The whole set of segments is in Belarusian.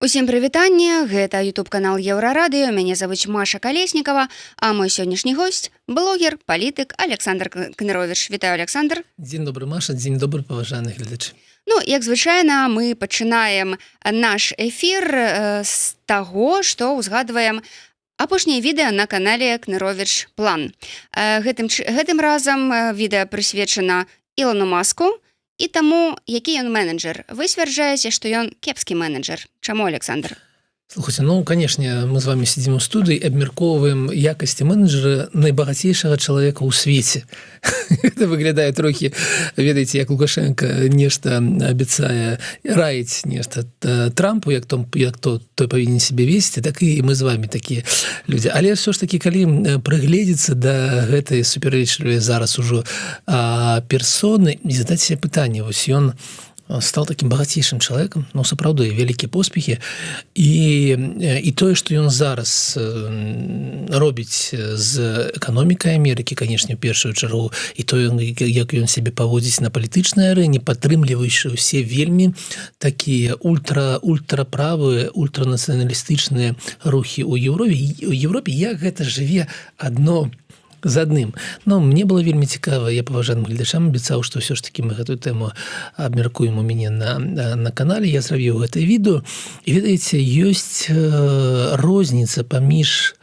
Усім прывітанне, гэта YouTube-канал Еўрарадыё, мяне завуць Маша Калеснікава, а мой сённяшні госць – блогер, палітык Александр Кнырович. Вітаю, Александр. Дзень добры, Маша, дзень добры, паважаны гледачы. Ну, як звычайна, мы пачынаем наш эфір з таго, што ўзгадваем апошняе відэа на канале Кнырович План. Гэтым разам відэа прысвечана Ілону Маску і таму, які ён менеджер. Вы сцвярджаеце, што ён кепскі менеджер. Чаму, Александр? Слухайте, конечно, мы з вами сидзім у студыі, абмяркоўваем якасці менеджера найбагацейшага чалавека ў свеце. Это выглядае трохі, ведаеце, як Лукашенко нешта абяцае раіць нешта Трампу, як той павінен себе весці, так і мы з вами такія людзі. Але ўсё ж такі, калі прыгледзецца да гэтай супярэчлівай зараз ужо персоны, і задаць себе пытанне, вось ён стал таким багацейшым чалавекам, ну, сапраўды, вялікія поспехі, і тое, што ён зараз робіць з эканомікай Амерыкі, канешне, у першую чаргу, і тое, як ён сябе паводзіць на палітычнай арэне, падтрымліваючы ўсе вельмі такія ультраправыя, ультранацыяналістычныя рухі ў Еўропе, як гэта жыве адно з адным. Но мне было вельмі цікава, я паважаным гледачам абяцаў, што ўсё ж такі мы гэтую тэму абмяркуем у мяне на канале, я зрабіў гэтае відэо, і ведаеце, ёсць розніца паміж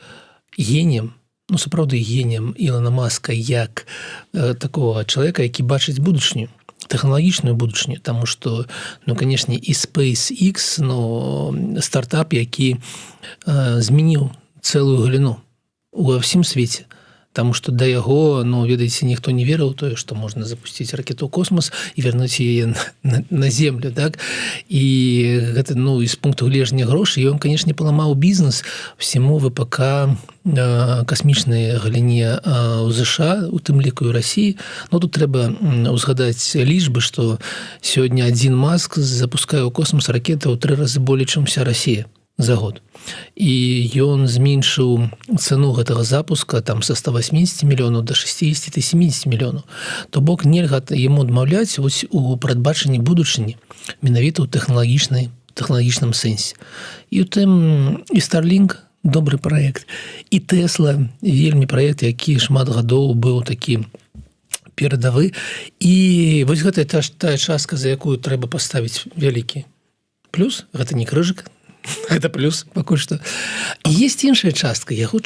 геніем, ну сапраўды геніем Ілона Маска як такого чалавека, які бачыць будучыню, тэхналагічную будучыню, таму што, ну, канешне, і SpaceX, ну, стартап, які змяніў цэлую галіну ува ўсім свеце. Таму што да яго, ну, ведаеце, ніхто не верыў тое, што можна запусціць ракету ў космос і вярнуць яе на землю, так? І гэта, ну, з пункту гледжання грошай, ён, канешне, паламаў бізнес всему ВПК касмічнай галіне ў ЗША, у тым ліку і Расіі. Ну, тут трэба ўзгадаць лічбы, што сёння адзін Маск запускае ў космос ракеты ў 3 разы болей, чым уся Расія за год. І ён зменшыў цэну гэтага запуска там са 180 мільёнаў да 60-70 мільёнаў. То бок нельга яму адмаўляць вось у прадбачанні будучыні менавіта ў тэхналагічным сэнсе. І ў тым і Starlink добры праект, і Tesla вельмі праект, які шмат гадоў быў такі перадавы. І вось гэта тая частка, за якую трэба паставіць вялікі плюс, гэта не крыжык, гэта плюс пакуль што. І ёсць іншая частка яго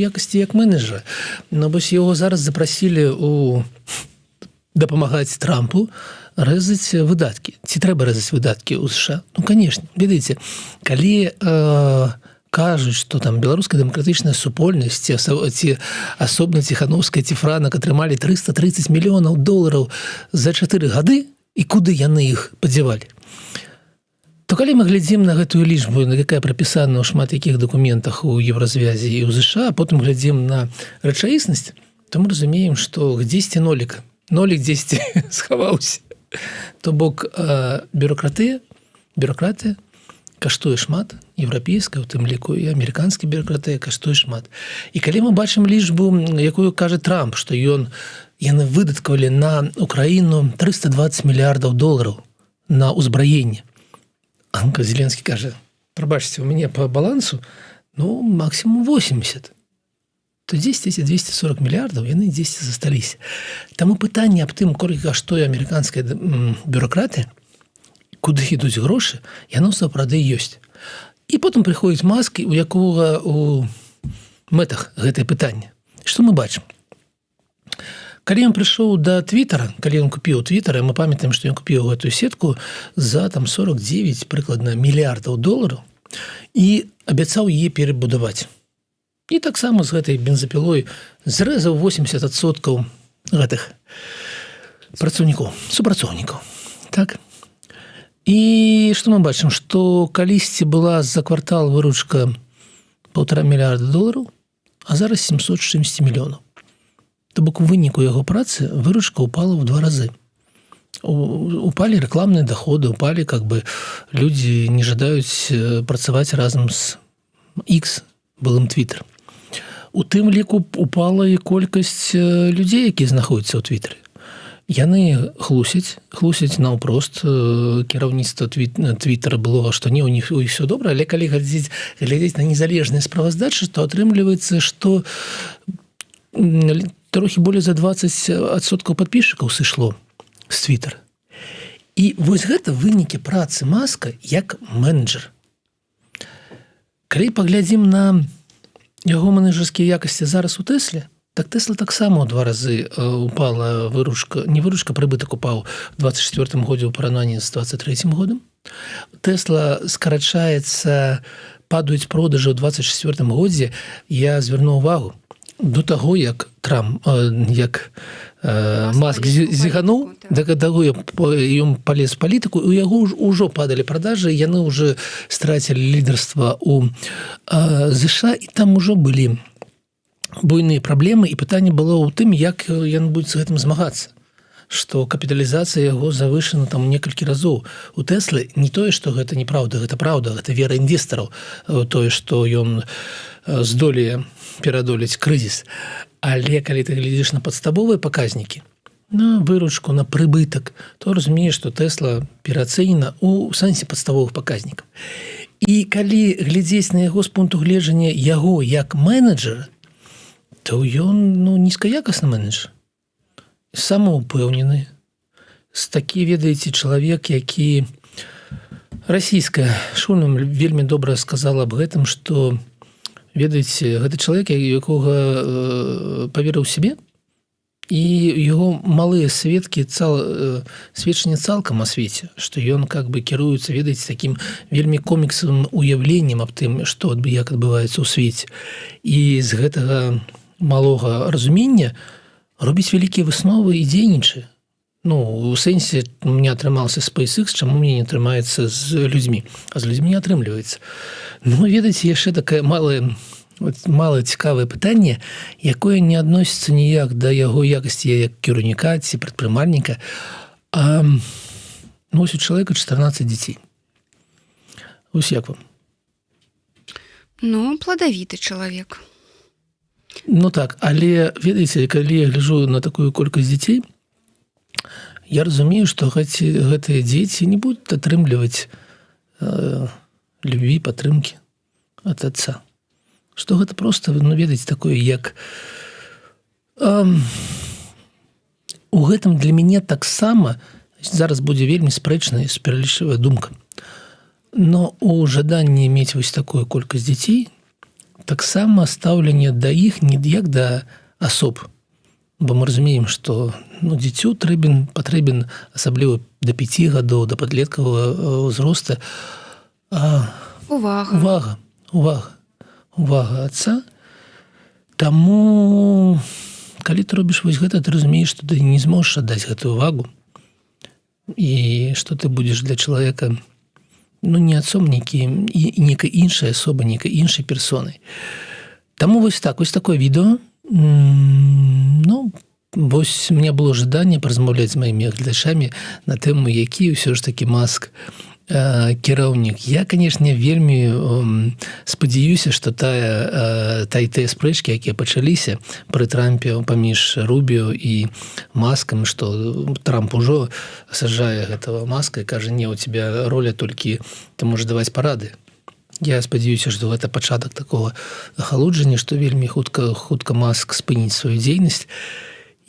якасці як менеджера. Ну, вось яго зараз запрасілі дапамагаць Трампу рэзаць выдаткі. Ці трэба рэзаць выдаткі ў США? Ну, канешне, ведаеце, калі кажуць, што там беларуская дэмакратычная супольнасць ці асобна Ціхановская ці Франак атрымалі 330 мільёнаў долараў за 4 гады, і куды яны іх падзявалі? То калі мы глядзім на гэтую лічбу, якая прапісана ў шмат якіх дакументах у Еўразвязе і ў ЗША, а потым глядзім на рэчаіснасць, то мы разумеем, што дзесьці нолік дзесьці схаваўся. То бок бюракратыя каштуе шмат, еўрапейская, у тым ліку і амерыканская бюракратыя каштуе шмат. І калі мы бачым лічбу, якую кажа Трамп, што яны выдаткавалі на Украіну 320 мільярдаў долараў на ўзбраенне, Зеленскі кажа, прабачце, у мяне по балансу, ну, максимум 80. То 10 эти 240 мільярдаў, яны 10 засталіся. Таму пытанне аб тым, колькі каштуе амерыканская бюракратыя, куды ідуць грошы, яно сапраўды ёсць. І потым прыходзіць Маск, у якога у мэтах гэтае пытанне. Што мы бачым? Калі ён прыйшоў да Твіттера, калі ён купіў Твіттер, мы памятаем, што ён купіў гэтую сетку за там 49 прыкладна мільярдаў долараў і абяцаў яе перабудаваць. І таксама з гэтай бензапілой зрэзаў 80% гэтых супрацоўнікаў. Так? І што мы бачым, што калісьці была за квартал выручка 1,5 мільярда долараў, а зараз 760 мільёнаў. То бок у выніку яго працы выручка упала ў 2 разы. Упалі рэкламныя даходы, упалі, как бы, людзі не жадаюць працаваць разам з X, былым Twitter. У тым ліку упала і колькасць людзей, якія знаходзяцца ў Твіттере. яны хлусяць наўпрост. Кіраўніцтва твиттера было, што не, у них ўсё добра, але калі глядзець на незалежныя справаздачы, то атрымліваецца, што трохі болей за 20% подписчикаў сышло з твиттера. І вось гэта вынікі працы Маска як менеджер. Калі паглядзім на яго менеджерскія якасці зараз у Тэсле, так Тесла таксама ў 2 разы упала прыбытак упаў у 24 годзе ў параўнанні з 23 годам. Тесла скарачаецца, падаюць продажы ў 24 годзе. Я звярну ўвагу, до таго, як Маск зігануў, да таго ён палез палітыку, у яго ўжо падалі продажы, яны ўжо страцілі лідарства ў ЗША, і там ужо былі буйныя праблемы, і пытанне было ў тым, як ён будзе з гэтым змагацца. Што капіталізацыя яго завышана там некалькі разоў. У Тэслы не тое, што гэта неправда, гэта праўда, гэта вера інвестараў, тое, што ён здолее перадолець крызіс. Але калі ты глядзіш на падставовыя паказнікі, на выручку, на прыбытак, то разумееш, што Тэсла пераацэнена ў сэнсе падставовых паказнікаў. І калі глядзець на яго з пункту гледжання яго як менеджера, то ён нізкаякасны менеджер. Самаўпэўнены. Такі, ведаеце, чалавек, які расійская шульна вельмі добра сказала аб гэтым, што ведаеце, гэта чалавек, якога паверыў сябе, і яго малыя сведчанні цалкам о свеце, што ён как бы кіруецца, ведаеце, такім вельмі коміксавым уяўленнем аб тым, што як адбываецца ў свеце. І з гэтага малога разумення робіць вялікія высновы і дзейнічае. У сэнсе мне атрымаўся SpaceX, чаму мне не атрымаецца з людзьмі, а з людзьмі не атрымліваецца. Ведаеце, яшчэ такае малае цікавае пытанне, якое не адносіцца ніяк да яго якасці як кіраўніка ці прадпрымальніка. Вось у чалавека 14 дзяцей. Вось як вам? Пладавіты чалавек. Так, але, ведаеце, калі я гляджу на такую колькасць дзяцей, я разумею, што гэтыя дзеці не будуць атрымліваць любві, падтрымкі ад отца. Што гэта проста, ведаеце, такое, як... У гэтым для мяне таксама зараз будзе вельмі спрэчная і супярэчлівая думка. Но у жаданні мець вось такую колькасць дзяцей таксама стаўленне да іх не як да асоб. Бо мы разумеем, што дзіцю патрэбен асабліва да 5 гадоў, да падлеткавага ўзроста увага отца. Таму, калі ты робіш вось гэта, ты разумееш, што ты не зможаш аддаць гэтую увагу і што ты будзеш для чалавека не отцом некай іншай асобы, некай іншай персонай. Таму вось такое відэо. Вось у меня было жаданне паразмаўляць з маімі гледачамі на тэму, які ўсё ж такі Маск кіраўнік. Я, канешне, вельмі спадзяюся, што тыя спрэчкі, якія пачаліся пры Трампе паміж Рубіо і Маскам, што Трамп ужо саджае гэтага Маска і кажа, не, у тебя роля толькі, ты можаш даваць парады. Я спадзяюся, што гэта пачатак такого ахалоджання, што вельмі хутка Маск спыніць сваю дзейнасць.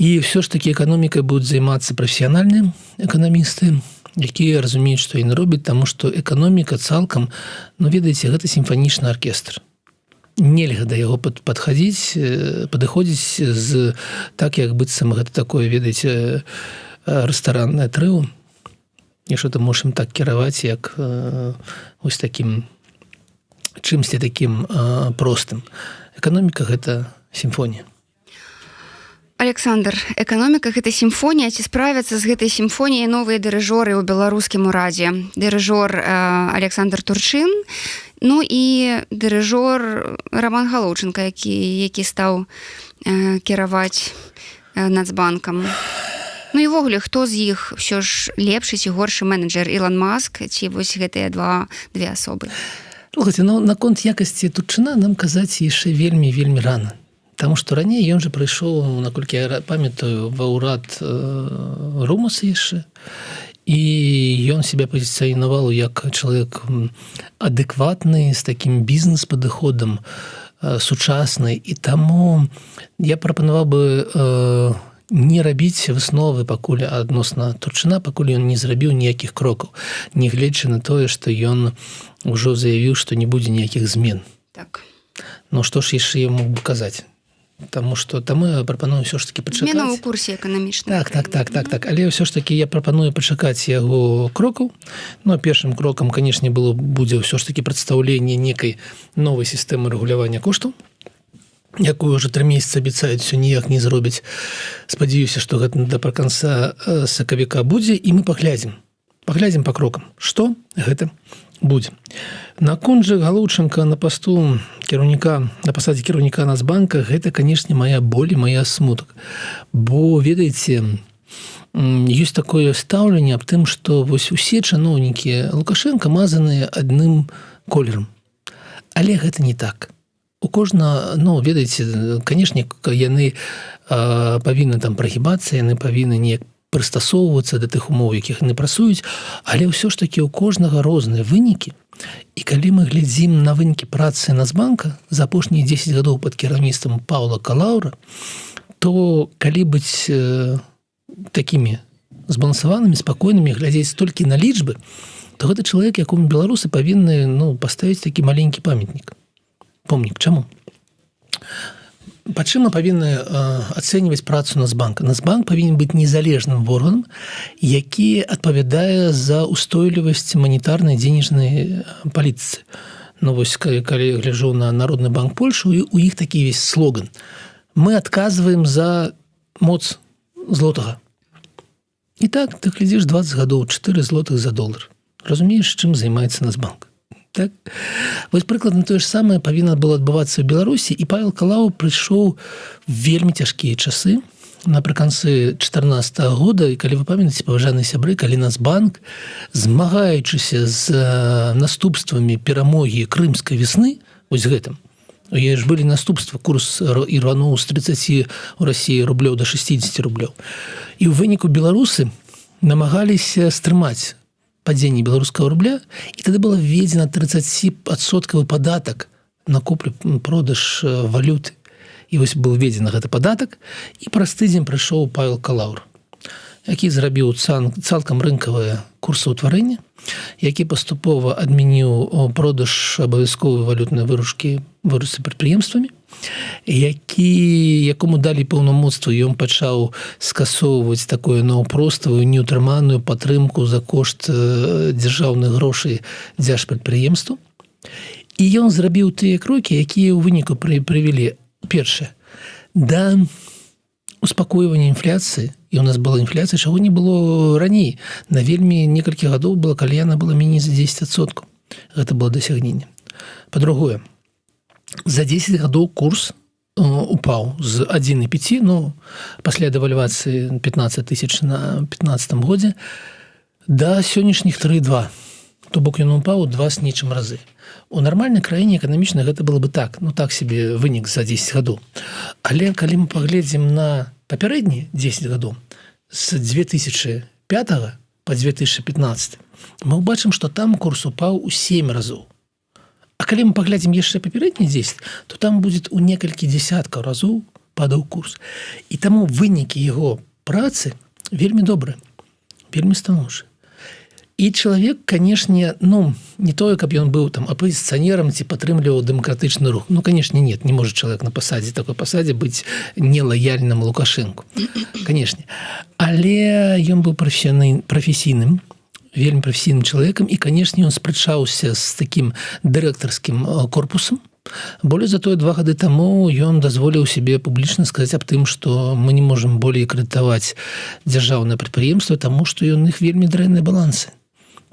І ўсё ж такі эканомікай будуць займацца прафесіянальныя эканамісты, якія разумеюць, што яны робяць, таму што эканоміка цалкам, ведаеце, гэта сімфанічны аркестр. Нельга да яго падыходзіць так, як быццам гэта такое, ведаеце, рэстараннае трыо, і што ты можаш ім так кіраваць, як вось такім чымсьці такім простым. Эканоміка – гэта сімфонія. Александр, эканоміка – гэта сімфонія. Ці справяцца з гэтай сімфоніяй новыя дырыжоры ў беларускім урадзе? Дырыжор Александр Турчин, і дырыжор Роман Галоўченка, які стаў кіраваць Нацбанкам. І ўвогуле, хто з іх ўсё ж лепшы ці горшы менеджер? Ілон Маск ці вось гэтыя две асобы? Слухайце, наконт якасці Турчына нам казаць яшчэ вельмі рана. Таму што раней ён жа прыйшоў, наколькі я памятаю, ва ўрад Румаса яшчэ, і ён себя пазіцыянаваў як чалавек адэкватны, з такім бізнес-падыходам, сучасны, і таму я прапанаваў бы не рабіць высновы пакуль адносна Турчына, пакуль ён не зрабіў ніякіх крокаў, нягледзячы на тое, што ён ужо заявіў, што не будзе ніякіх змен. Так. Ну што ж яшчэ я мог бы казаць? Таму я прапаную ўсё ж таки пачакаць. Змена ў курсе эканамічным. Так. Але ўсё ж таки я прапаную пачакаць яго крокаў. Ну, першым крокам, канешне, будзе ўсё ж таки прадстаўленне некай новай сістэмы рэгулявання коштаў, якую ўжо 3 месяцы абяцаюць, усё ніяк не зробяць. Спадзяюся, што гэта да канца сакавіка будзе, і мы паглядзім па крокам, што гэта будзе. Наконт жа Галоўченка на пасту кіраўніка, на пасадзе кіраўніка Нацбанка, гэта, канешне, моя боль і моя смутак. Бо, ведаеце, ёсць такое стаўленне аб тым, што вось усе чыноўнікі Лукашенка мазаныя адным колерам. Але гэта не так. У кожна, ведаеце, канешне, яны павінны там прагібацца, яны павінны неяк прыстасоўвацца да тых умоў, якіх яны працуюць, але ўсё ж такі ў кожнага розныя вынікі. І калі мы глядзім на вынікі працы Нацбанка за апошнія 10 гадоў пад кіраўніцтвам Паўла Калаўра, то калі быць такімі збалансаванымі, спакойнымі, глядзець толькі на лічбы, то гэта чалавек, якому беларусы павінны паставіць такі маленькі помнік. Чаму? Па чым мы павінны ацэньваць працу Нацбанка? Нацбанк павінен быць незалежным органам, які адпавядае за устойлівасць манетарнай дзейнічнай палітыцы. Вось, калі гляджу на Народны банк Польшы, у іх такі весь слоган. Мы адказваем за моц злотага. І так, ты глядзіш 20 гадоў, 4 злотых за долар. Разумееш, чым займаецца Нацбанк? Так? Вось прыкладна тое ж самае павінна было адбывацца ў Беларусі, і Павел Калаў прыйшоў вельмі цяжкія часы напрыканцы 2014 года, і калі вы памятаеце, паважаныя сябры, калі Нацбанк, змагаючыся з наступствамі перамогі крымскай весны, вось гэтым, ж былі наступствы, курс ірвануў з 30 у Расіі рублёў до 60 рублёў. І ў выніку беларусы намагаліся стрымаць падзенне беларускага рубля, і тады было введзена 30% падатак на куплю-продаж валюты. І вось быў введзены гэты падатак, і праз тыдзень прыйшоў Павел Калаўр, які зрабіў цалкам рынкавае курсаўтварэнне, які паступова адмяніў продаж абавязковай валютнай выручкі прадпрыемствамі, якому далі паўнамоцтва, ён пачаў скасоўваць такую наўпроставую неўтрыманую падтрымку за кошт дзяржаўных грошай дзяржпрадпрыемстваў. І ён зрабіў тыя крокі, якія ў выніку прывялі, першае, да успакойвання інфляцыі, і у нас была інфляцыя, чаго не было раней. На вельмі некалькі гадоў была, калі яна была меней за 10%. Гэта было дасягненне. Па-другое, за 10 гадоў курс упаў з 1,5, пасля дэвальвацыі 15 тысяч на 15 годзе, да сённяшніх 3,2. То бок ён упаў 2 з нечым разы. У нармальнай краіне эканамічна гэта было бы так, так себе вынік за 10 гадоў. Але калі мы паглядзім на папярэднія 10 гадоў, з 2005 па 2015, мы ўбачым, што там курс упаў у 7 разоў. А калі мы паглядзім яшчэ папярэднія 10, то там будзе у некалькі дзесяткаў разоў падаў курс. І таму вынікі яго працы вельмі добрыя, вельмі станоўчыя. І чалавек, канешне, не тое, каб ён быў там апазіцыянерам ці падтрымліваў дэмакратычны рух. Канешне, не можа чалавек на пасадзе, такой пасадзе быць нелаяльным Лукашэнку. Канешне. Але ён быў прафесійным, вельмі прафесійным чалавекам, і, канешне, ён спрачаўся з такім дырэктарскім корпусам. Болей за тое, 2 гады таму ён дазволіў сябе публічна сказаць аб тым, што мы не можам болей крэдытаваць дзяржаўнае прадпрыемства, таму што ён іх вельмі дрэнныя балансы.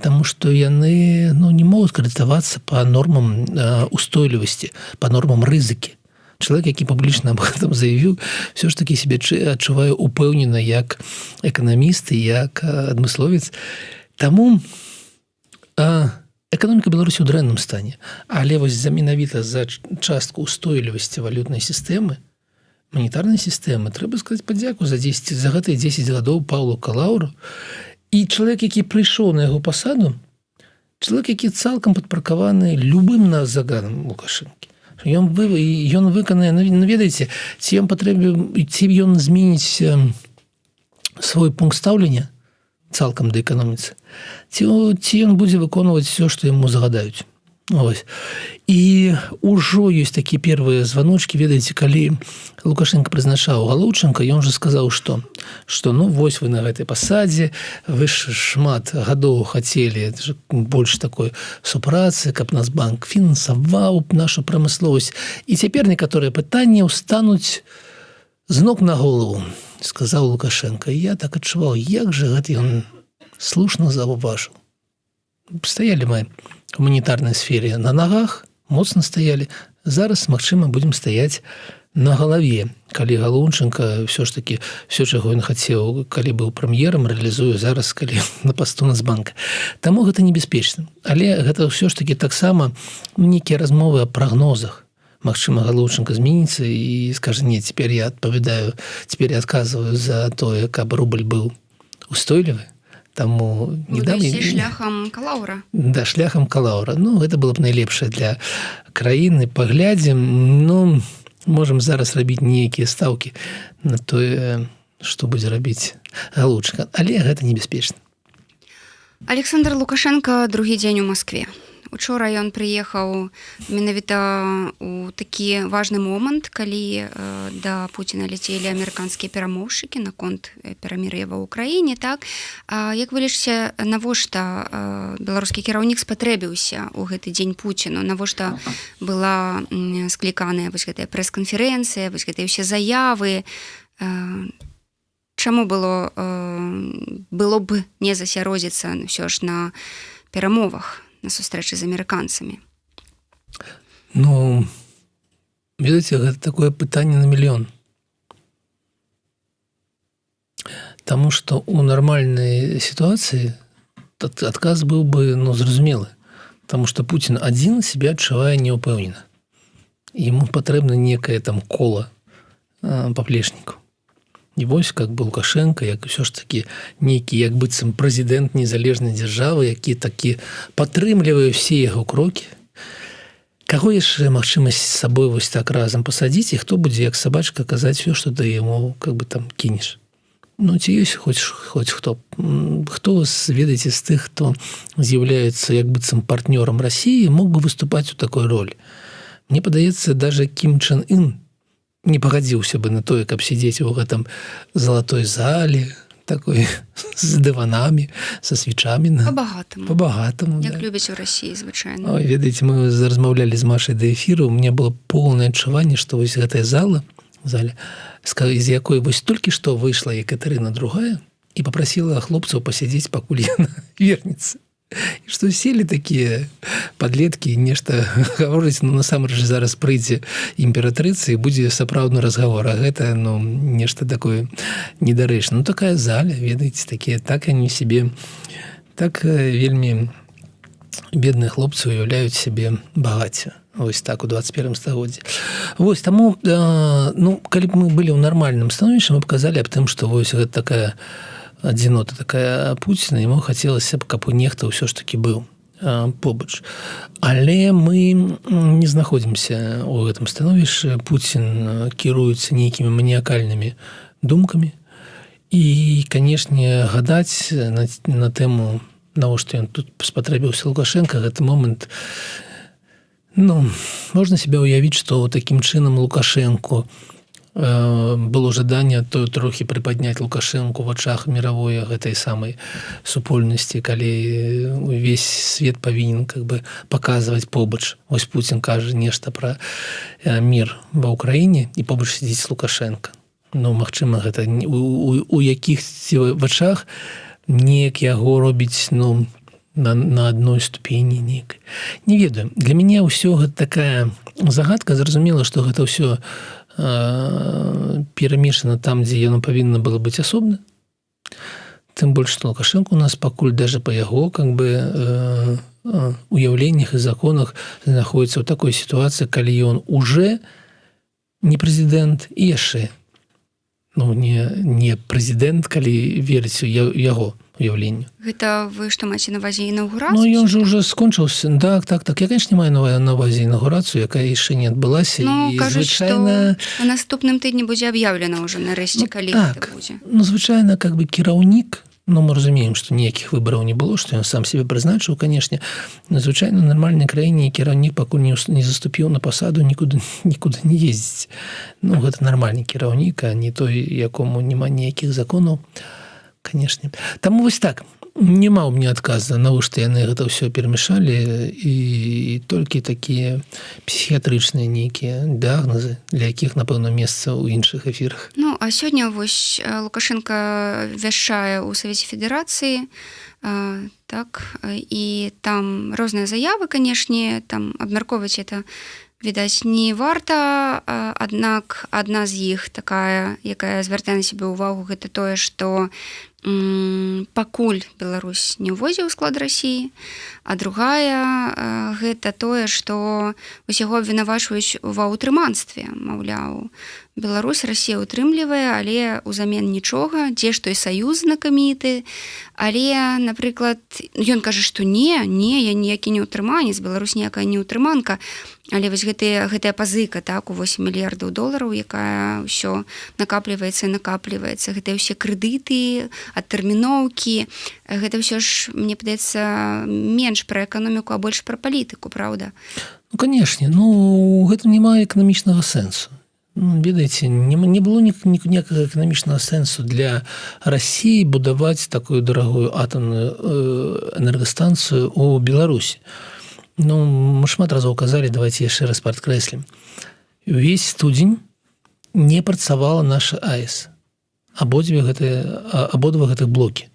Таму што яны не могуць крэдытавацца па нормам устойлівасці, па нормам рызыкі. Чалавек, які публічна аб гэтым заявіў, все ж такі сябе адчувае упэўнена як эканаміст і як адмысловец. Таму эканоміка Беларусі ў дрэнным стане, але вось менавіта за частку устойлівасці валютнай сістэмы манетарнай сістэмы трэба сказаць падзяку за гэтыя 10 гадоў Паўлу Калаўру. І чалавек, які прыйшоў на яго пасаду, чалавек, які цалкам падпаркаваны любым загадам Лукашэнкі. Ён выканае, ведаеце, ці ён зменіць свой пункт стаўлення цалкам да эканоміцы, ці ён будзе выконваць все, што яму загадаюць. Ось. І ўжо ёсць такія первыя званочкі, ведаеце, калі Лукашенко прызначаў Галоўченка, ён же сказаў, што вось вы на гэтай пасадзе, вы ж шмат гадоў хацелі больш такой супрацы, каб нас банк фінансаваў нашу прамысловасць. І цяпер некаторыя пытанні ўстануць з ног на голову, сказаў Лукашенко. І я так адчуваў, як же гэта ён слушна заўважыў. Стаялі мы в гуманітарнай сфере на нагах, моцна стаялі. Зараз, магчыма, будзем стаяць на галаве, калі Галоўченка ўсё ж такі, все, чаго ён хацеў, калі быў прэм'ерам, рэалізуе зараз, калі на пасту Нацбанка. Таму гэта небяспечна. Але гэта ўсё ж такі таксама нейкія размовы о прагнозах. Магчыма, Галоўченка зменіцца і скажа, не, цяпер я адпавядаю, цяпер я адказваю за тое, каб рубль быў устойлівы. Таму шляхам Калаўра. Да, шляхам Калаўра. Гэта было б найлепшае для краіны. Паглядзім, можам зараз рабіць нейкія стаўкі на тое, што будзе рабіць Галоўченка. Але гэта небяспечна. Александр Лукашенко другі дзень у Маскве. Учора ён прыехаў менавіта ў такі важны момант, калі да Пуціна ляцелі амерыканскія перамоўшчыкі наконт перамір'я ва ўкраіне. Так? Як вы лічыце, навошта беларускі кіраўнік спатрэбіўся ў гэты дзень Пуціну? Навошта была скліканая вось гэтая прэс-канферэнцыя, вось гэтыя ўсе заявы? Чаму было б не засяродзіцца ўсё ж на перамовах, на сустрэчы з амерыканцамі? Ведаеце, гэта такое пытанне на мільён. Таму што ў нармальнай сітуацыі адказ быў бы зразумелы. Таму што Пуцін адзін сябе адчувае неўпэўнена. Яму патрэбна некае там кола паплечнікаў. І вось как бы Лукашенко, як ўсё ж такі нейкі як быццам прэзідэнт незалежнай дзяржавы, які такі падтрымлівае ўсе яго крокі. Каго яшчэ магчымасць з сабой вось так разам пасадзіць, і хто будзе як сабачка казаць все, што ты яму как бы там кінеш. Ці ёсць хоць хто? Хто, ведаеце, з тых, хто з'яўляецца як быццам партнёрам Расіі, мог бы выступаць у такой ролі? Мне падаецца, даже Кім Чен Ын не пагадзіўся бы на тое, каб сидзець у гэтым залатой зале, такой з дыванамі, са свечамі. Па-багатаму. Як любяць у Расіі, звычайна. Ой, ведаеце, мы размаўлялі з Машай да эфіру, у мне было поўнае адчуванне, што вось гэтая зала, з якой вось толькі што выйшла Екатерына II і папрасіла хлопцаў пасядзець, пакуль яна вернецца. І што селі такія падлеткі і нешта гавораць, насамрэч зараз прыйдзе імператрыца і будзе сапраўдны разгавор, а гэта нешта такое недарэчна. Такая заля, ведаеце, такія, так яны сябе, так вельмі бедныя хлопцы уяўляюць сябе багацце. Вось так у 21 стагоддзі. Вось таму, калі б мы былі ў нармальным становішчы, мы паказалі аб тым, што вось гэта такая адзінота такая Пуціна, яму хацелася б, каб нехта ўсё ж такі быў побач. Але мы не знаходзімся ў гэтым становішчы. Пуцін кіруецца нейкімі маніякальнымі думкамі. І, канешне, гадаць на тэму, навошта ён тут спатрэбіўся Лукашенка, гэты момант, можна себе ўявіць, што такім чынам Лукашенко было жаданне то трохі прыпадняць Лукашенку в вачах мировой гэтай самай супольнасці, калі увесь свет павінен как бы паказваць побач. Вось Пуцін кажа нешта пра мір ва ўкраіне і побач сядзіць Лукашенко. Магчыма, гэта у якіх вачах неяк яго робіць на адной ступені нейкай. Не ведаю. Для мяне ўсё гэта такая загадка. Зразумела, што гэта ўсё перамешана там, дзе яно павінна было быць асобна. Тым больш, што Лукашенко у нас пакуль даже па яго как бы уяўленнях і законах знаходзіцца ў такой сітуацыі, калі ён уже не прэзідэнт і яшчэ не прэзідэнт, калі верыць у яго уяўленню. Гэта вы што маеце на ўвазе інаўгурацыю? Ну, ён же уже скончыўся. Так. Я, конечно, не маю на ўвазе інаўгурацыю, якая яшчэ не адбылася. Ну, і кажуць, звычайна... што на наступным тыдні будзе аб'яўлена ўжо нарэшце, калі гэта будзе. Ну, звычайна, кіраўнік, мы разумеем, што ніякіх выбараў не было, што ён сам себе прызначыў, канешне. Звычайна, у нармальнай краіне кіраўнік пакуль не заступіў на пасаду, нікуды не ездзіць. Ну, гэта нармальны кіраўнік, а не той, якому няма ніякіх законаў. Канешне. Таму вось так, няма ў мне адказа, навошта яны гэта ўсё перамяшалі, і толькі такія псіхіятрычныя нейкія дыягназы, для якіх, напэўна, месца ў іншых эфірах. Ну, а сёння вось Лукашенко вяшчае ў Савеце Федэрацыі, так, і там розныя заявы, канешне, там абмяркоўваць это, відаць, не варта, аднак адна з іх такая, якая звяртае на сябе ўвагу, гэта тое, што пакуль Беларусь не ўводзіў у склад Расіі, а другая гэта тое, што усяго абвінавачваюць ва ўтрыманстве, маўляў, Беларусь Расія утрымлівае, але ўзамен нічога, дзе ж той саюз знакаміты, але, напрыклад, ён кажа, што не, я ніякі не ўтрыманец, Беларусь ніякая не ўтрыманка, але вось гэтая пазыка, так, у 8 мільярдаў долараў, якая ўсё накапліваецца, гэтыя ўсе крэдыты, адтэрміноўкі, гэта ўсё ж, мне падаецца, менш пра эканоміку, а больш пра палітыку, праўда? Ну, канешне, гэта не мае эканамічнага сэнсу. Ведаеце, не было ніякага эканамічнага сэнсу для Расіі будаваць такую дарагую атамную энергастанцыю ў Беларусі. Мы шмат разоў казалі, давайте яшчэ раз падкрэслім. Увесь студзень не працавала наша АЭС. Абодва гэтых блокі.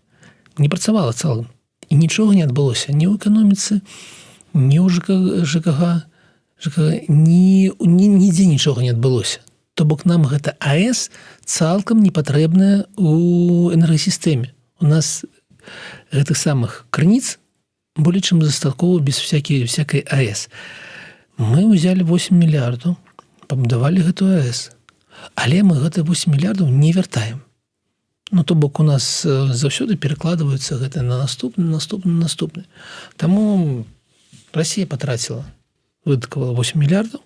Не працавала цалкам. І нічога не адбылося ні ў эканоміцы, ні ў ЖКГ, нідзе нічога не адбылося. То бок нам гэта АЭС цалкам не патрэбная ў энергасістэме. У нас гэтых самых крыніц болей чым дастаткова без всякай АЭС. Мы ўзялі 8 мільярдаў, пабудавалі гэтую АЭС, але мы гэтыя 8 мільярдаў не вяртаем. То бок у нас заўсёды перакладваюцца гэта на наступны. Таму Расія патраціла, выдаткавала 8 мільярдаў.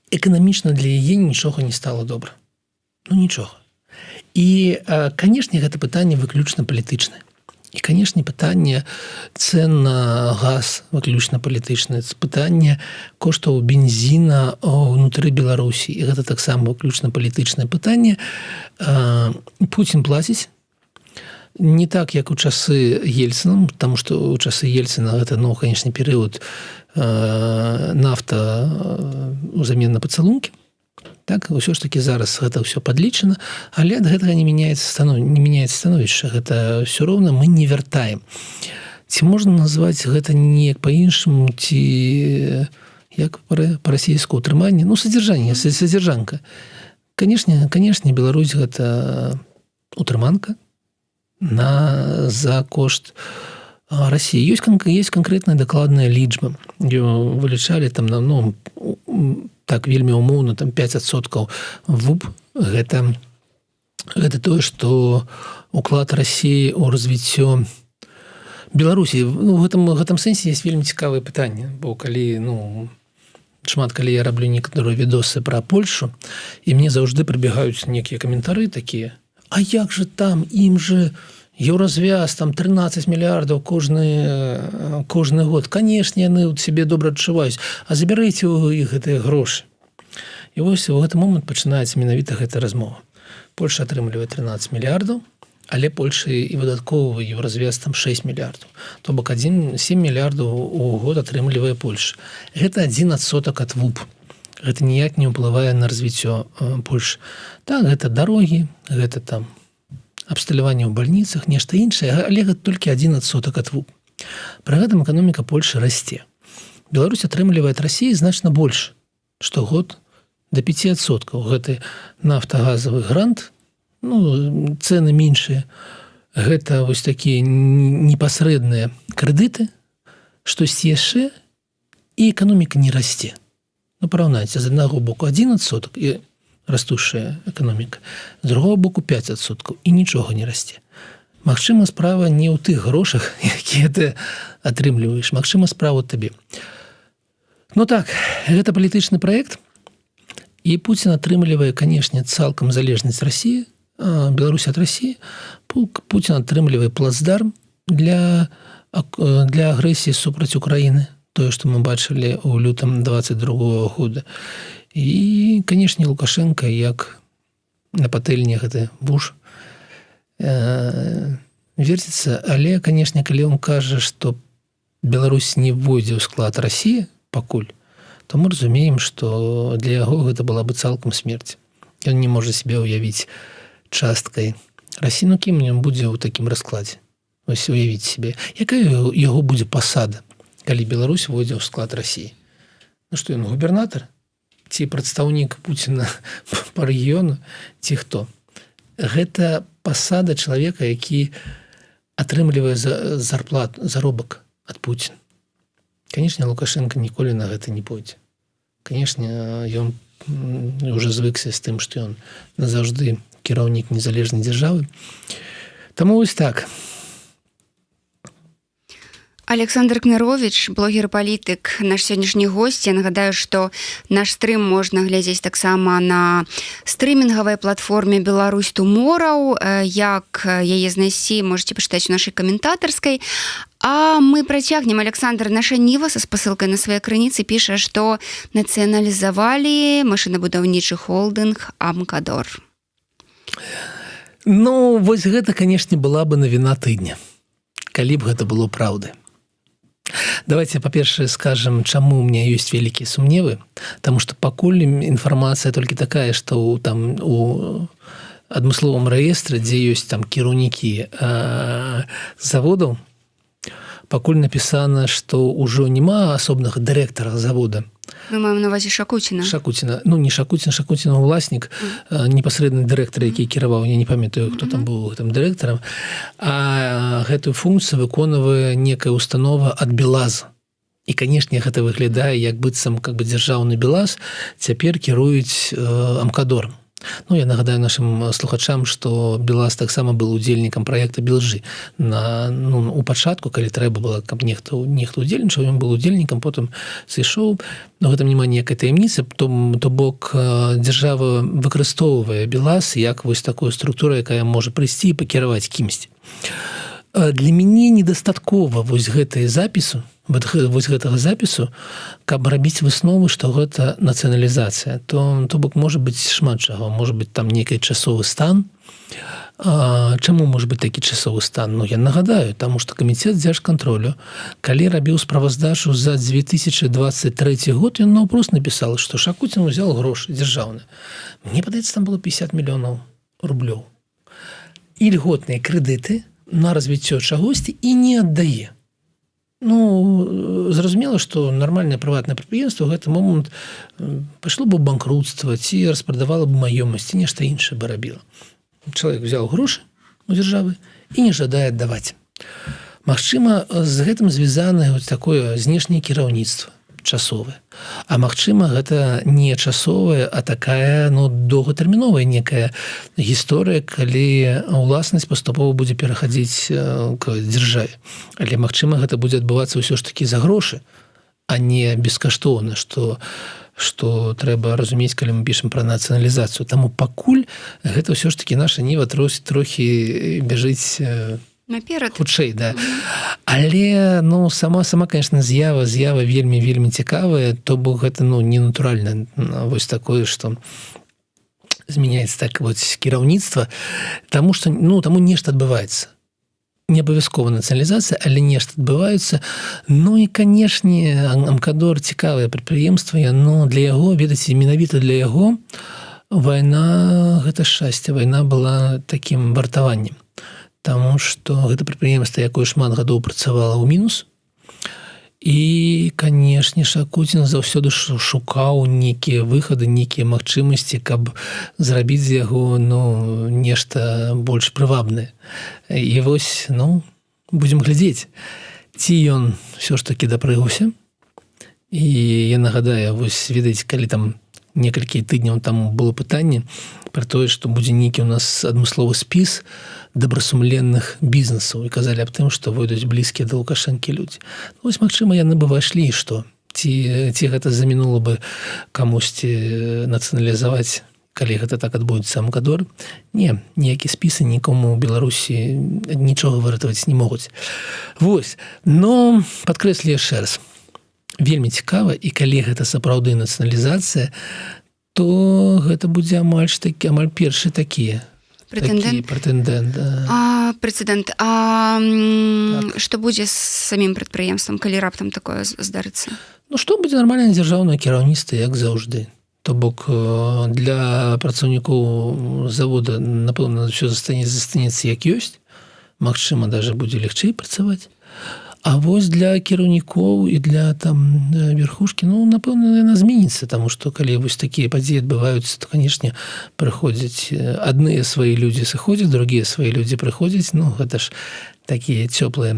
Эканамічна для яе нічога не стала добра. Нічога. І, канешне, гэта пытанне выключна палітычнае. І, канешне, пытанне цэн на газ выключна палітычнае. Пытанне коштаў бензіна ўнутры Беларусі. І гэта таксама выключна палітычнае пытанне. Пуцін плаціць. Не так, як у часы Ельцына, таму што ў часы Ельцына гэта, канечне, перыяд нафта ўзамен на пацалункі. Так, ўсё ж такі зараз гэта ўсё падлічана, але ад гэтага не мяняецца становішча. Гэта ўсё роўна мы не вяртаем. Ці можна назваць гэта неяк па-іншаму, ці як па-расійску ўтрыманне? Садзяржанка. Канешне, Беларусь гэта ўтрыманка за кошт Расіі. Ёсць канкрэтная дакладная лічба. Вылічалі там, так вельмі умоўна, 5% ВУП. Гэта тое, што уклад Расіі ў развіццё Беларусі. В гэтым сэнсе ёсць вельмі цікавае пытанне, бо шмат калі я раблю некаторыя відосы пра Польшу, і мне заўжды прыбегаюць некія каментары такія: а як же там, ім же еўразвяз, там 13 мільярдаў кожны год. Канешне, яны сябе добра адчуваюць, а забярыце ў іх гэтыя грошы. І вось у гэты момант пачынаецца менавіта гэта размова. Польша атрымлівае 13 мільярдаў, але Польша і выдатковы еўразвяз там 6 мільярдаў. То бок 7 мільярдаў у год атрымлівае Польша. Гэта 1% ад ВУП. Гэта ніяк не ўплывае на развіццё Польшы. Так, гэта дарогі, гэта там абсталяванне ў бальніцах, нешта іншае, але гэта толькі 1% ад ВУП. Пры гэтым эканоміка Польшы расце. Беларусь атрымлівае ад Расіі значна больш. Штогод да 5%. Гэты нафтагазавы грант, цэны меншыя. Гэта вось такія непасрэдныя крэдыты, штосьці яшчэ, і эканоміка не расце. Ну, параўнайце, з аднаго боку 11% і растущая эканоміка, з другого боку 5% і нічога не расце. Магчыма, справа не ў тых грошах, якія ты атрымліваеш. Магчыма, справа ў табе. Ну так, гэта палітычны праект, і Пуцін атрымлівае, канешне, цалкам залежнасць Расіі, Беларусь ад Расіі. Пуцін атрымлівае плацдарм для агрэсіі супраць Украіны, тое, што мы бачылі ў лютым 22 года. І, канешне, Лукашенко, як на патэльні гэты буш, верціцца, але, канешне, калі он кажа, што Беларусь не войдзе ў склад Расіі пакуль, то мы разумеем, што для яго гэта была бы цалкам смерць. Ён не можа себе ўявіць часткай Расіі, ну кім ён будзе ў такім раскладзе. Вось уявіць себе, якая яго будзе пасада, калі Беларусь войдзе ў склад Расіі. Ну што ён, губернатар? Ці прадстаўнік Пуціна па рэгіёну, ці хто? Гэта пасада чалавека, які атрымлівае заробак ад Пуціна. Канешне, Лукашенко ніколі на гэта не пойдзе. Канешне, ён уже звыкся з тым, што ён назаўжды кіраўнік незалежнай дзяржавы. Таму вось так. Александр Кныровіч, блогер-палітык, наш сённяшні госць. Я нагадаю, што наш стрым можна глядзець таксама на стрымінгавай платформе «Беларусь Тумораў». Як яе знайсці, можете пачытаць у нашай каментатарскай. А мы працягнем. Александр, наша Ніва са спасылкай на свае крыніцы піша, што нацыяналізавалі машынабудаўнічы холдынг «Амкадор». Ну, вось гэта, канешне, была бы навіна тыдня, калі б гэта было праўдай. Давайте, па-першае, скажем, чаму у меня ёсць вялікія сумневы, таму што пакуль інфармацыя толькі такая, што там у адмысловым рэестры, дзе ёсць там кіраўнікі заводаў, пакуль напісана, што ўжо няма асобнага дырэктара завода. Мы маем на увазе Шакуціна. Шакуціна. Ну, не Шакуціна, Шакуціна ўласнік, непасрэдны дырэктар, які кіраваў, я не памятаю, хто там быў гэтым дырэктарам, а гэтую функцыю выконвае некая установа ад БелАЗа. І, канешне, гэта выглядае, як быццам дзяржаўны БелАЗ цяпер кіруюць Амкадорам. Ну, я нагадаю нашим слухачам, што БелАЗ таксама быў удзельнікам праекта Белжы. У пачатку, калі трэба было, каб нехта удзельнічаў, ён быў удзельнікам, потым сышоў. Но гэтым няма ніякай таямніцы, то бок дзяржава выкарыстоўвае БелАЗ як вось такую структуру, якая можа прыйсці і пакіраваць кімсьці. Для мяне недастаткова вось гэтага запісу, каб рабіць высновы, што гэта нацыяналізацыя. То бок можа быць шмат чаго, можа быць там нейкі часовы стан. Чаму можа быць такі часовы стан? Ну, я нагадаю, таму што камітэт дзяржкантролю, калі рабіў справаздачу за 2023 год, ён наўпрост напісаў, што Шакуцін узял грошы дзяржаўныя. Мне падаецца, там было 50 мільёнаў рублёў. Ільготныя крэдыты на развіццё чагосьці і не аддае. Ну, зразумела, што нармальнае прыватнае прадпрыемства ў гэты момант пайшло бы ў банкрутства, ці распрадавала бы маёмасць, ці нешта іншае бы рабіла. Чалавек взял грошы у дзяржавы і не жадае аддаваць. Магчыма, з гэтым звязанае такое знешняе кіраўніцтва часовае. А магчыма, гэта не часовая, а такая доўгатэрміновая некая гісторыя, калі ўласнасць паступова будзе перахадзіць к дзяржаве. Але магчыма, гэта будзе адбывацца ўсё ж такі за грошы, а не бескаштоўна, што трэба разумець, калі мы пішам пра нацыяналізацыю. Таму пакуль гэта ўсё ж такі наша Ніва трохі бяжыць наперад. Хутчэй, да. Але, сама, конечно, з'ява вельмі цікавая, то бок гэта, не натуральна, вось такое, што змяняецца так вось кіраўніцтва, таму нешта адбываецца. Не абавязкова нацыяналізацыя, але нешта адбываецца. Ну і, канешне, Амкадор цікавае прадпрыемства, яно для яго, ведаеце, менавіта для яго вайна, гэта шчасце, вайна была такім вартаваннем. Таму што гэта прадпрыемства, якое шмат гадоў працавала ў мінус. І, канешне, Шакуцін заўсёды шукаў нейкія выхады, нейкія магчымасці, каб зрабіць з яго нешта больш прывабнае. І вось, будзем глядзець, ці ён ўсё ж такі дапрыгаўся, І я нагадаю, вось ведаеце, калі там некалькі тыдняў таму было пытанне пра тое, што будзе нейкі у нас адмысловы спіс добрасумленных бізнесаў і казалі аб тым, што войдуць блізкія да Лукашэнкі людзі. Вось, магчыма, яны бы вайшлі, і што? Ці гэта замінула бы камусьці нацыяналізаваць, калі гэта так адбудзецца Амкадор? Не, ніякія спісы нікому ў Беларусі нічога выратаваць не могуць. Вось, но падкрэслю яшчэ раз. Вельмі цікава, і калі гэта сапраўды нацыяналізацыя, то гэта будзе амаль першы такі прэтэндэнт. Прэцэдэнт. Што будзе з самім прадпрыемствам, калі раптам такое здарыцца? Ну, што будзе нармальнае дзяржаўнае кіраўніцтва, як заўжды. То бок для працаўнікоў завода, напэўна, ўсё застанецца як ёсць. Магчыма, даже будзе лягчэй працаваць. А вось для кіраўнікоў і для там верхушкі, ну, напэўна, яна зменіцца, таму што калі вось такія падзеі адбываюцца, то, канешне, прыходзяць адныя свае людзі сыходзяць, другія свае людзі прыходзяць, ну, гэта ж такія цёплыя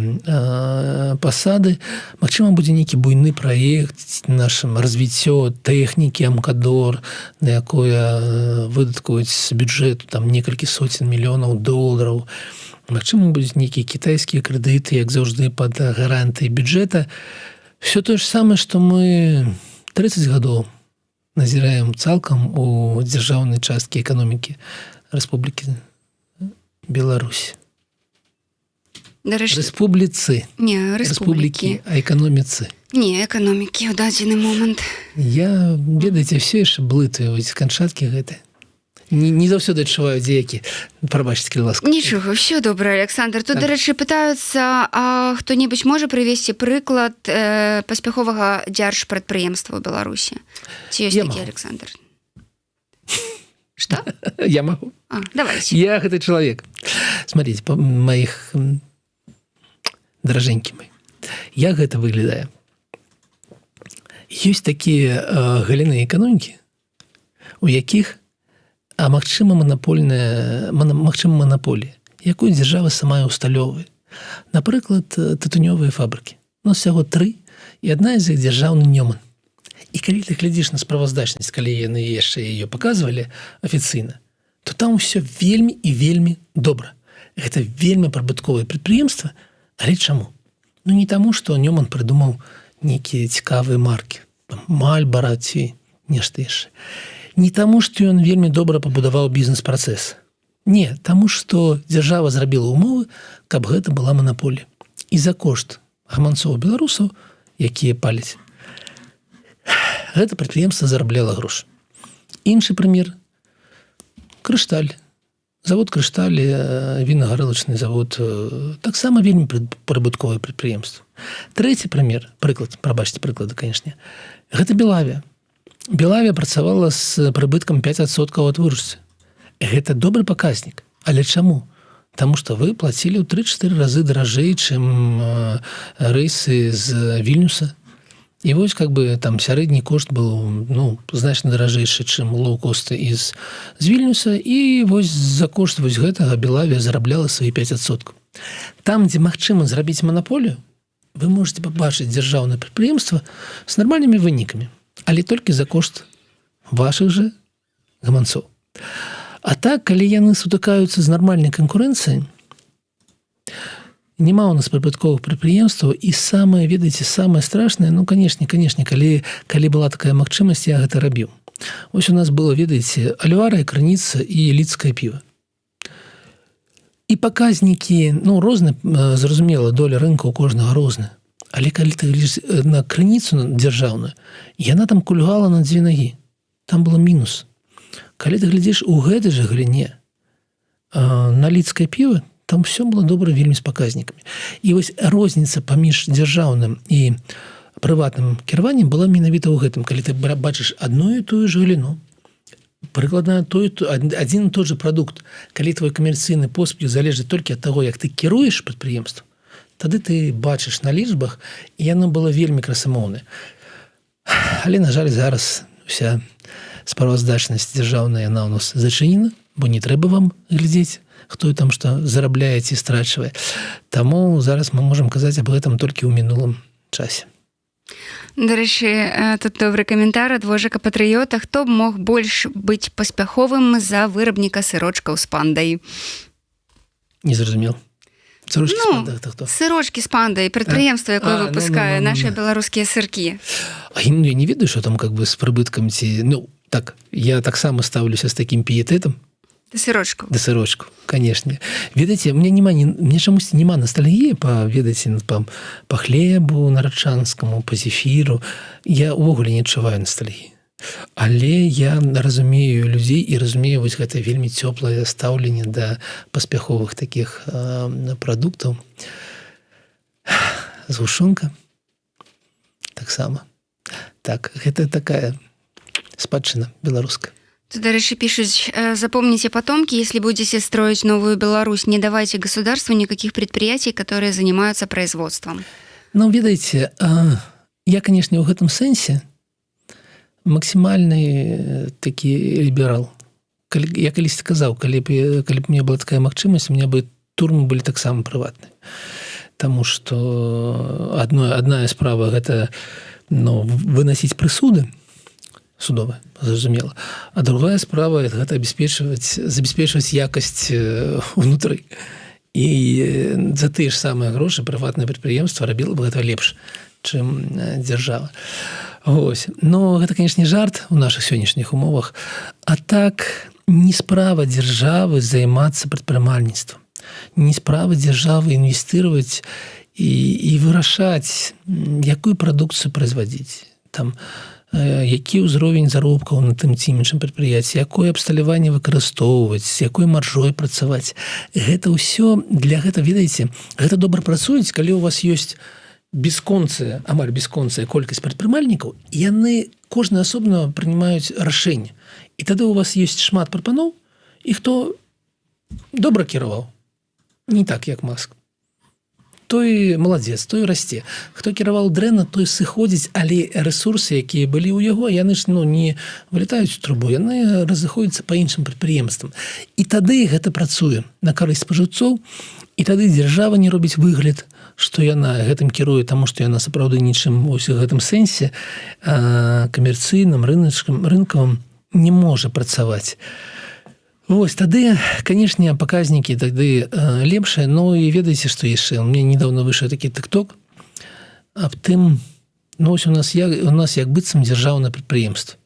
пасады. Магчыма, будзе нейкі буйны праект нашым развіццё тэхнікі Амкадор, на якое выдаткуюць з бюджэту там некалькі соцень мільёнаў долараў. Магчыма, будуць нейкія кітайскія крэдыты, як заўжды, пад гарантыяй бюджэта. Всё тое ж самае, што мы 30 гадоў назіраем цалкам у дзяржаўнай часткі эканомікі Рэспублікі Беларусь. Рэспубліцы. Не, рэспублікі. А эканоміцы. Не, эканомікі ў дадзены момант. Я, ведаеце, все яшчэ блытаю вось канчаткі гэтыя. Не заўсёды адчуваю дзеякі. Прабачце, калі ласка. Нічога, ўсё добра, Александр. Тут, дарэчы, пытаюцца, а хто-небудзь можа прывесці прыклад паспяховага дзяржпрадпрыемства ў Беларусі? Ці ёсць такі, Александр? Што? Я магу. Давайте. Я гэты чалавек. Смотрите, па маіх даражэнькі мой. Як гэта выглядае? Ёсць такія галіны эканомікі, у якіх магчыма манаполія, якую дзяржава сама ўсталёўвае. Напрыклад, тытунёвыя фабрыкі. У нас всяго 3, і адна з іх дзяржаўны Нёман. І калі ты глядзіш на справаздачнасць, калі яны яшчэ яе паказвалі афіцыйна, то там усё вельмі і вельмі добра. Гэта вельмі прыбытковае прадпрыемства, але чаму? Ну, не таму, што Нёман прыдумаў нейкія цікавыя маркі, Мальбара ці нешта яшчэ. Не таму, што ён вельмі добра пабудаваў бізнес-працэс. Не, таму, што дзяржава зрабіла ўмовы, каб гэта была манаполія. І за кошт гаманцоў беларусаў, якія паляць, гэта прадпрыемства зарабляла грошы. Іншы прымер – Крышталь. Завод Крышталь, вінна-гарэлачны завод, таксама вельмі прыбытковае прадпрыемства. Трэці прымер, прыклады, канешне, гэта Белавія. Белавія працавала з прыбыткам 5% ад выручцы. Гэта добры паказнік. Але чаму? Таму што вы плацілі ў 3-4 разы даражэй, чым рэйсы з Вільнюса. І вось там сярэдні кошт быў значна даражэйшы, чым лоў-косты з Вільнюса, і вось за кошт вось гэтага Белавія зарабляла свае 5%. Там, дзе магчыма зрабіць манаполію, вы можете пабачыць дзяржаўнае прадпрыемства з нармальнымі вынікамі, але толькі за кошт вашых жа гаманцоў. А так, калі яны сутыкаюцца з нармальнай канкурэнцыяй, няма ў нас прыбытковых прадпрыемстваў, і самае, ведаеце, самае страшнае, канешне, калі была такая магчымасць, я гэта рабіў. Вось у нас было, ведаеце, Альвара, Крыніца і Лідскае піва. І паказнікі, розныя, зразумела, доля рынка ў кожнага розная. Але калі ты глядзіш на Крыніцу дзяржаўную, яна там кульгала на 2 нагі. Там было мінус. Калі ты глядзіш у гэтай жа галіне на Лідскае піва, там все было добра вельмі з паказнікамі. І вось розніца паміж дзяржаўным і прыватным кіраваннем была менавіта ў гэтым. Калі ты бачыш адну і тую ж галіну, прыкладна адзін і той же прадукт, калі твой камерцыйны поспех залежыць толькі ад таго, як ты кіруеш прадпрыемствам, тады ты бачыш на лічбах, і яно было вельмі красамоўнае. Але, на жаль, зараз уся справаздачнасць дзяржаўная, яна ў нас зачынена, бо не трэба вам глядзець, хто там што зарабляе ці страчвае. Таму зараз мы можам казаць аб гэтым толькі ў мінулым часе. Дарэчы, тут добры каментар ад вожака патрыёта. Хто б мог больш быць паспяховым за вырабніка сырочкаў з пандай? Не зразумел. Сырочкі з Ну, пандай, гэта хто? Сырочкі з пандай, прадпрыемства, якое выпускае нашыя беларускія сыркі. А я не ведаю, што там как бы з прыбыткам ці... Ну, так, я таксама ставлюся з такім піетэтам. Да сырочку. Да сырочку, конечно. Ведаеце, мне чамусьці няма ностальгіі ведаеце, па хлебу нарачанскаму, па зефіру. Я ўвогуле не адчуваю ностальгіі. Але я разумею людзей і разумею вось гэта вельмі цёплае стаўленне да паспяховых такіх прадуктаў. Згушонка таксама. Так, гэта такая спадчына беларуская. Тут, дарэчы, пишут, запомните, потомки, если будете строить новую Беларусь, не давайте государству никаких предприятий, которые занимаются производством. Ну, ведаеце, я, конечно, в гэтым сэнсе максімальны такі ліберал. Я калісьці казаў, калі б у меня была такая магчымасць, у меня бы турмы былі таксама прыватныя. Таму што адная справа гэта выносіць прысуды судовая, зразумела. А другая справа – гэта забяспечваць якасць унутры. І за тыя ж самыя грошы прыватнае прадпрыемства рабіла б гэта лепш, чым дзяржава. Вось. Но гэта, конечно, жарт у нашых сённяшніх умовах. А так, не справа дзяржавы займацца прадпрымальніцтвам. Не справа дзяржавы інвестировать і вырашаць, якую прадукцыю производить. Там які ўзровень заробкаў на тым ці іншым прадпрыемстве, якое абсталяванне выкарыстоўваць, з якой маржой працаваць. Гэта ўсё для гэта, ведаеце, гэта добра працуюць, калі у вас ёсць бесконцая, амаль бесконцая колькасць прадпрымальнікаў, яны кожны асобна прынимаюць рашэнне. І тады у вас ёсць шмат прапаноў, і хто добра кіраваў, не так, як Маск. Той маладзец, той расце. Хто кіраваў дрэнна, той сыходзіць, але рэсурсы, якія былі ў яго, яны ж не вылетаюць у трубу, яны разыходзяцца па іншым прадпрыемствам. І тады гэта працуе на карысць спажыўцоў, і тады дзяржава не робіць выгляд, што яна гэтым кіруе, таму што яна сапраўды нічым у гэтым сэнсе камерцыйным, рынкавым не можа працаваць. Вось, тады, канешне, паказнікі тады лепшыя, но і ведаеце, што яшчэ. У мяне недавно выйшаў такі тык-ток аб тым, вось у нас як быццам дзяржаўнае прадпрыемства.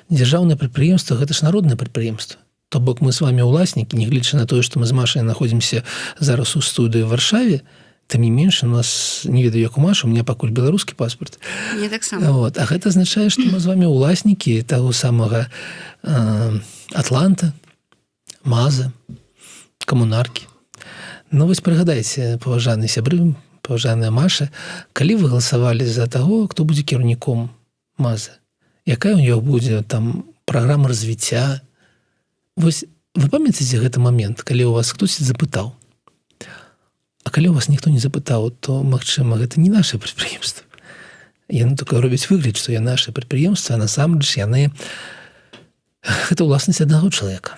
Дзяржаўнае прадпрыемства – гэта ж народнае прадпрыемства. То бок мы з вами ўласнікі, нягледзячы на тое, што мы з Машай находзімся зараз у студыі ў Варшаве, тым не менш, у нас, не ведаю, як у Машы, у меня пакуль беларускі паспорт. Не таксама. Вот. А гэта азначае, што мы з вами ўласнікі таго самага Атланта, Маза, камунаркі. Ну, вось прыгадайце, паважаныя сябры, паважаная Маша, калі вы галасавалі за таго, хто будзе кіраўніком Маза? Якая ў яго будзе там праграма развіцця? Вось вы памятаеце гэты момент, калі у вас хтосьці запытаў? А калі у вас ніхто не запытаў, то, магчыма, гэта не наше прадпрыемства. Яны толькі робяць выгляд, што я наше прадпрыемства, а насамрэч яны... Гэта ўласнасць аднаго чалавека.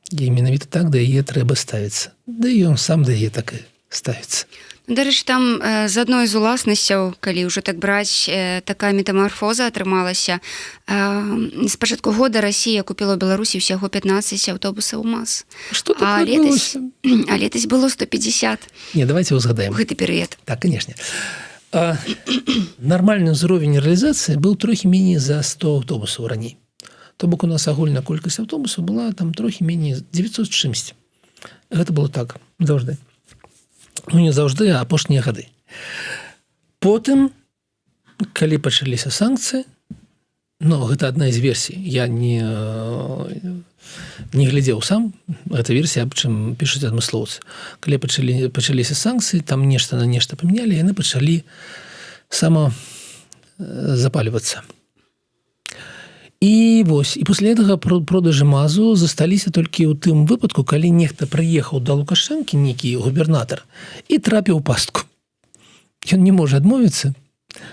І менавіта так да яе трэба ставіцца. Да і ён сам да яе так і ставіцца. Дарэчы, там з адной з уласнасцяў, калі ўжо так браць, такая метамарфоза атрымалася. З пачатку года Расія купіла ў Беларусі ўсяго 15 аўтобусаў МАЗ. Што такое адбылося? А летась было 150. Не, давайте узгадаем. Гэты перыяд. Так, конечно. Нармальны ўзровень рэалізацыі быў трохі меней за 100 аўтобусаў раней. То бок у нас агульная колькасць аўтобусаў была там трохі меней 900 з чымсьці. Гэта было так заўжды. Ну, не заўжды, а апошнія гады. Потым, калі пачаліся санкцыі, ну, гэта адна з версій, я не глядзеў сам, гэта версія, аб чым пішуць адмыслоўцы. Калі пачаліся санкцыі, там нешта на нешта памянялі, яны пачалі самазапальвацца. І вось, і пасля гэтага продажы МАЗу засталіся толькі ў тым выпадку, калі нехта прыехаў да Лукашэнкі, нейкі губернатар, і трапіў у пастку. Ён не можа адмовіцца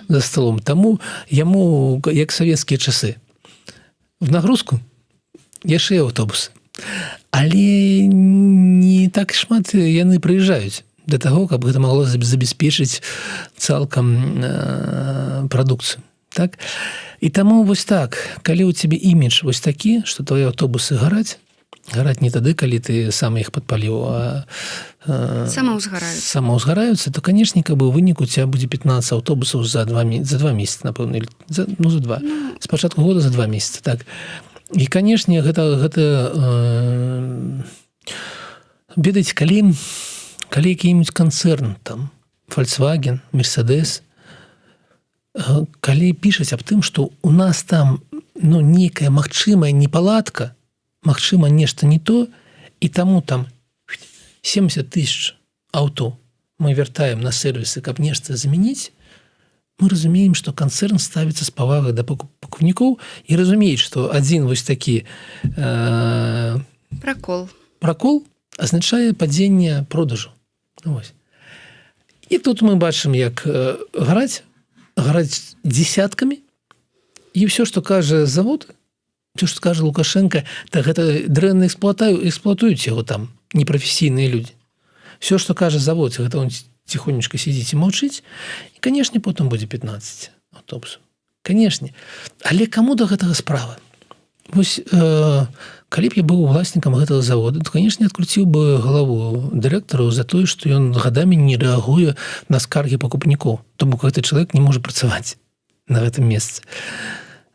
за столом, таму яму, як савецкія часы, в нагрузку яшчэ аўтобусы. Але не так шмат яны прыязджаюць да таго, каб гэта магло забяспечыць цалкам прадукцыю. Так? І таму вось так, калі ў цябе імідж вось такі, што твои аўтобусы гараць не тады, калі ты сам іх падпаліў, а самаўзгараюцца, то, канешне, каб у выніку у цябе будзе 15 аўтобусаў за 2 месяцы, напэўна, за 2. З пачатку года за 2 месяцы, так. І, канешне, гэта ведаеце, калі які-нибудь канцэрн, там, Volkswagen, Mercedes, калі пішаць аб тым, што у нас там нейкая магчымая непаладка, магчыма, нешта не то, і таму там 70 000 аўто мы вяртаем на сервісы, каб нешта замяніць, мы разумеем, што канцэрн ставіцца з павагай да пакупнікоў і разумеюць, што адзін вось такі пракол азначае падзенне продажу. І тут мы бачым, як гараць дзесяткамі, і ўсё, што кажа завод, ўсё, што кажа Лукашенко, так гэта дрэнна эксплуатуюць яго там непрафесійныя людзі. Все, што кажа завод, гэта он ціхонечка сидзіць і маўчыць, і, канешне, потым будзе 15 аўтобусаў. Канешне. Але каму да гэтага справа? Вось, калі б я быў уласнікам гэтага завода, то, канешне, адкруціў бы галаву дырэктару за тое, што ён гадамі не рэагуе на скаргі пакупнікоў. То бок гэты чалавек не можа працаваць на гэтым месцы.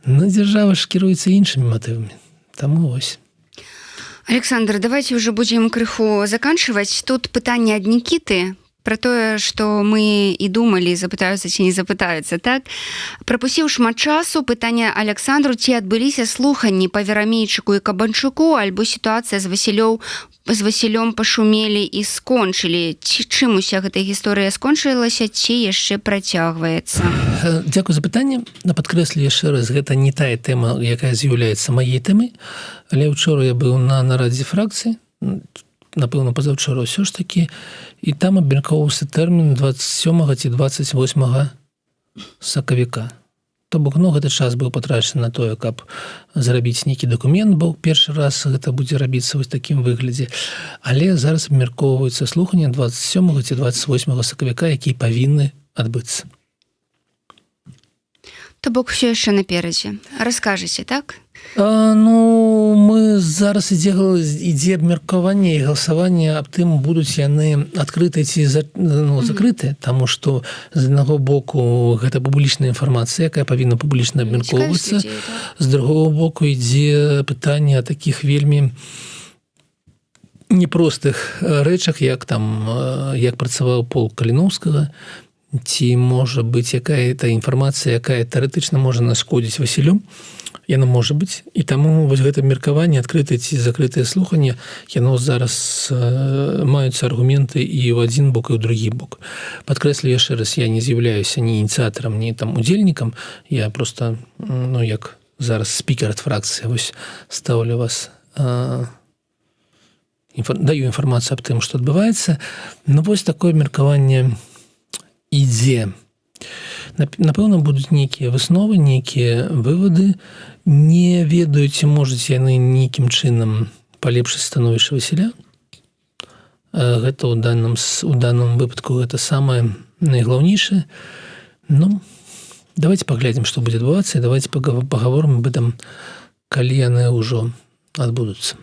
Но дзяржава ж кіруецца іншымі матывамі. Таму вось. Александр, давайте уже будем крыху заканчивать. Тут пытанне ад Никиты про тое, што мы і думалі, запытаюцца ці не запытаюцца, так? Прапусціў шмат часу, пытанне Александру, ці адбыліся слуханні па Верамейчыку і Кабанчуку, альбо сітуацыя з Васілём пашумелі і скончылі. Чым уся гэта гісторыя скончылася, ці яшчэ працягваецца? Дзякуй за пытанне. Падкрэслю яшчэ раз, гэта не тая тэма, якая з'яўляецца маей тэмай, але ўчора я быў на нарадзе фракцыі, напэўна, пазаўчора ўсё ж такі, і там абмеркоўваўся тэрмін 27 ці 28 сакавіка. То бок, гэты час быў патрачаны на тое, каб зрабіць нейкі дакумент, бо першы раз гэта будзе рабіцца вось такім выглядзе. Але зараз абмеркоўваюцца слуханні 27 ці 28 сакавіка, якія павінны адбыцца. То бок, все яшчэ наперадзе. Раскажыце, так? Мы зараз ідзе абмеркаванне і галасаванне аб тым, будуць яны адкрытыя ці закрытыя, таму што з аднаго боку гэта публічная інфармацыя, якая павінна публічна абмяркоўвацца, з другого боку ідзе пытанне о такіх вельмі непростых рэчах, як працаваў полк Каліноўскага, ці можа быць якая-то інфармацыя, якая тэарэтычна можа нашкодзіць Васілю. Яно можа быць. І таму вось гэта меркаванне, адкрытыя ці закрытыя слуханні, яно зараз маюцца аргументы і ў адзін бок, і ў другі бок. Падкрэслю яшчэ раз, я не з'яўляюся ні ініцыятарам, ні там удзельнікам. Я проста, як зараз спікер ад фракцыі, вось стаўлю вас, даю інфармацыю аб тым, што адбываецца. Вось такое меркаванне ідзе. Напэўна, будуць нейкія высновы, нейкія вывады. Не ведаю, ці можуць яны нейкім чынам палепшыць становішча Васіля. Гэта ў данным выпадку гэта самае найгалоўнейшае. Давайте паглядзім, што будзе адбывацца, і давайте пагаворым аб гэтым, калі яны ўжо адбудуцца.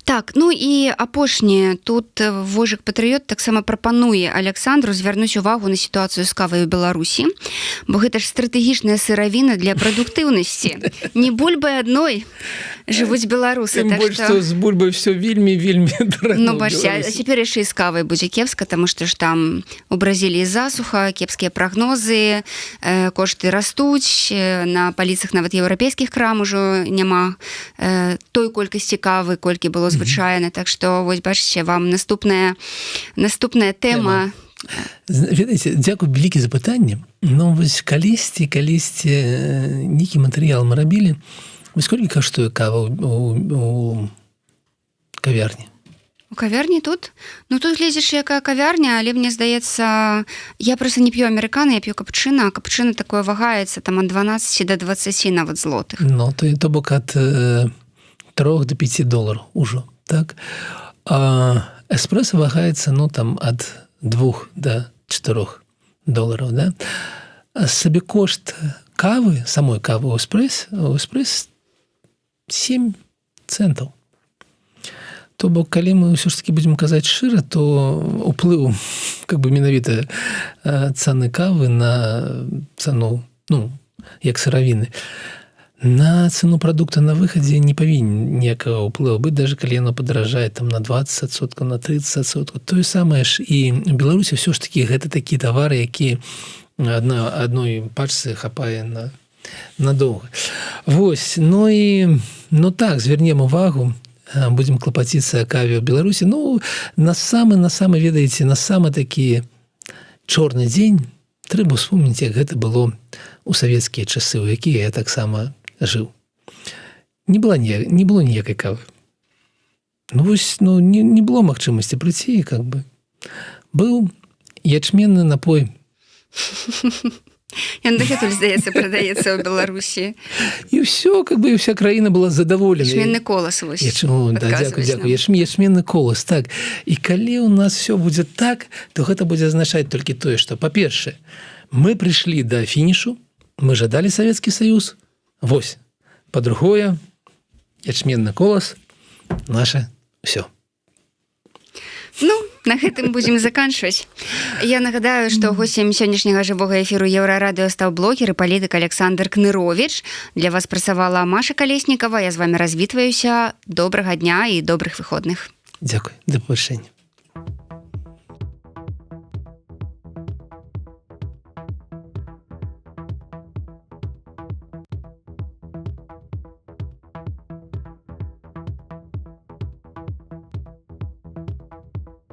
Так, і апошняе, тут Вожык Патрыёт таксама прапануе Александру звярнуць увагу на сітуацыю з кавай у Беларусі, бо гэта ж стратэгічная сыравіна для прадуктыўнасці. Не бульбай адной жывуць беларусы. Тым больш, што з бульбай ўсё вельмі дрэнна ў Беларусі. Цяпер яшчэ і з кавай будзе кепска, таму што ж там у Бразіліі засуха, кепскія прагнозы, кошты растуць, на паліцах нават еўрапейскіх крам ужо няма той колькасці кавы, колькі было звычайна. Так што, вось бачыце, вам наступная тэма. Ведаеце, дзякуй вялікі за пытанне. Вось калісьці нейкі матэрыял мы рабілі. Вось колькі каштуе кава у кавярні? У кавярні тут? Тут глядзіш, якая кавярня, але мне здаецца, я проста не п'ю амерыкано, я п'ю капучына, а капучына такое вагаецца там ад 12 до 20 нават злотых. То бок ад 3 до 5 долараў ужо, так? А эспрэса вагаецца, там ад 2 до 4 долараў, да? сабекошт кавы, самой кавы ў эспрэс 7 центаў. То бок, калі мы ўсё ж таки будзем казаць шчыра, то уплыў менавіта цаны кавы на цану, як сыравіны, на цену прадукта на выхадзе не павінен ніякага ўплыву быць, даже калі яно падаражае там на 20%, на 30%. Тое самае ж і ў Беларусі ўсё ж таки гэта такія тавары, якія адной пачцы хапае надоўга. Вось, так, звернем увагу, будзем клапаціцца о каве ў Беларусі. На самы, ведаеце, на самы такі чорны дзень трэба ўспомніць, як гэта было ў савецкія часы, у якія я таксама жыў. Не было ніякай кавы. Не было магчымасці прыйсці, быў ячменны напой. Ён дагэтуль, здаецца, прадаецца ў Беларусі. І ўсё, і вся краіна была задаволена. Ячменны колас, вось. Дзякуй. Ячменны колас, так. І калі ў нас все будзе так, то гэта будзе азначаць толькі тое, што, па-першае, мы прыйшлі да фінішу, мы жадалі Савецкі Саюз, вось. Па-другое, ячменны колас, наше ўсё. На гэтым будзем заканчваць. Я нагадаю, што госцем сённяшняга жывога эфіру Еўрарадыё стаў блогер і палітык Александр Кныровіч. Для вас працавала Маша Калеснікава. Я з вами развітваюся. Добрага дня і добрых выходных. Дзякуй. Да пабачэння.